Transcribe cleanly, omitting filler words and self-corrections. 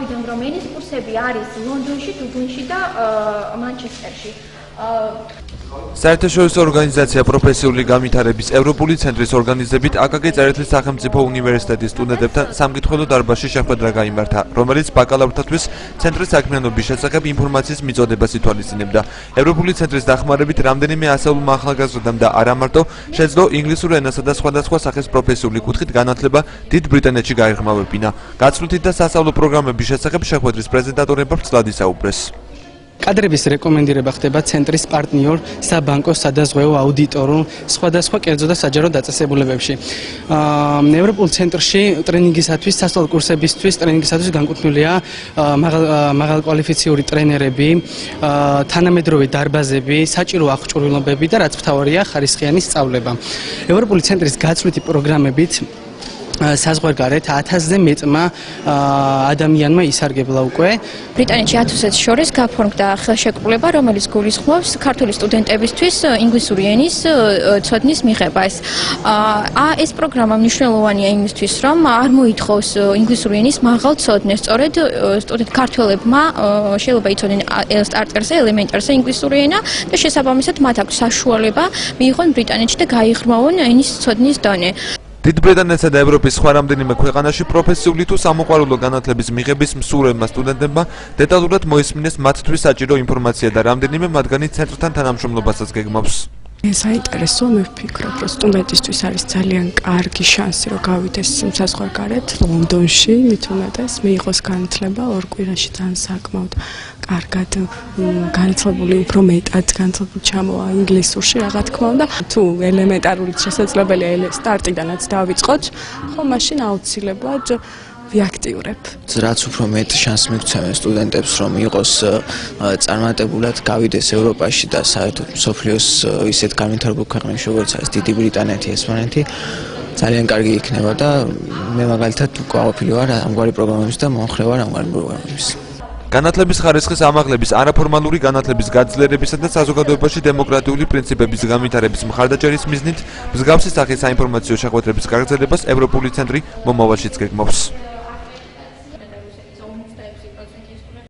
რომენის კურსები არის ლონდონში, დუბლინში და მანჩესტერში. საერთაშორისო ორგანიზაცია პროფესიული განვითარების ევროპული ცენტრის ორგანიზებით აკაკი წერეთლის სახელმწიფო უნივერსიტეტის სტუდენტებთან სამკითხველო დარბაზში შეხვედრა გაიმართა, რომელიც ბაკალავრთათვის ცენტრის საქმიანობის შესახებ ინფორმაციის მიწოდებას ითვალისწინებდა. ევროპული ცენტრის დახმარებით რამდენიმე ასეულმა ახალგაზრდამ და არა მარტო შეძლო ინგლისურ ენასა და სხვადასხვა სახის პროფესიული კუთხით განათლება დიდ ბრიტანეთში გაიღრმავებინა. გაცვლითი და სასწავლო პროგრამების შესახებ შეხვედრის პრეზენტატორებმა ვრცლად ისაუბრეს. კადრების რეკომენდირება ხდება ცენტრის პარტნიორ, საბანკო, სადაზღვეო, აუდიტორულ, სხვადასხვა კერძო და საჯარო დაწესებულებებში. ევროპულ ცენტრში ტრენინგისათვის, სასწავლო კურსებისთვის, ტრენინგისათვის განკუთვნილია მაღალკვალიფიციური ტრენერები, თანამედროვე დარბაზები, საჭირო აღჭურვილობები და რაც მთავარია, ხარისხიანი სწავლება. ევროპული ცენტრის გაცვლითი პროგრამებით საზღვარგარეთ 1000-ზე მეტმა ადამიანმა ისარგებლა უკვე. ბრიტანეთში 1000-ს შორის გაფორმდა ხელშეკრულება, რომელიც გულისხმობს ქართული სტუდენტებისთვის ინგლისური ენის ცოდნის მიღებას. ეს პროგრამა მნიშვნელოვანია იმისთვის, რომ არ მოითხოვს ინგლისური ენის მაღალ ცოდნას. სწორედ ქართველებმა შეიძლება იცოდნენ სტარტერზე, ელემენტარზე ინგლისური ენა და შესაბამისად მათ აქვს საშუალება მიიღონ ბრიტანეთში და გაიღრმავონ ენის ცოდნის დონე. დიდ ბრიტანეთსა და ევროპის სხვა რამდენიმე ქვეყანაში პროფესიული თუ სამოყვარულო განათლების მიღების მსურველმა სტუდენტებმა დეტალურად მოისმინეს მათთვის საჭირო ინფორმაცია და რამდენიმე მათგანი ცენტრთან თანამშრომლობასაც გეგმავს. საინტერესო მე ვფიქრობ, რომ სტუდენტისთვის არის ძალიან კარგი შანსი, რომ გავიდეს საზღვარგარეთ ლონდონში, მით უმეტეს მიიღოს განათლება 2 კვირაში ძალიან საკმაოდ კარგად განათლებული, უფრო მეტად განათლებული ჩამოვა ინგლისურში, რა თქმა უნდა. თუ ელემენტარული შესაძლებელია სტარტიდანაც დავიწყოთ, ხო, მაშინ აუცილებლად ვიაქტიურებ. რაც უფრო მეტ შანსს მიგცემენ სტუდენტებს, რომ იყოს წარმატებულად გავიდეს ევროპაში და საერთოდ მსოფლიოს ისეთ განვითარებულ ქვეყნებში, როგორც არის დიდი ბრიტანეთი, ესპანეთი, ძალიან კარგი იქნება და მე მაგალითად ყვაყოფილი ვარ ამგვარი პროგრამების და მომხრე ვარ ამგვარი პროგრამების. განათლების ხარისხის ამაღლების, არაფორმალური განათლების გაძლიერებისა და საზოგადოებაში დემოკრატიული პრინციპების განვითარების მხარდაჭერის მიზნით მსგავსი სახის საინფორმაციო შეხვედრების გაგრძელებას ევროპული ცენტრი მომავალშიც გეგმავს.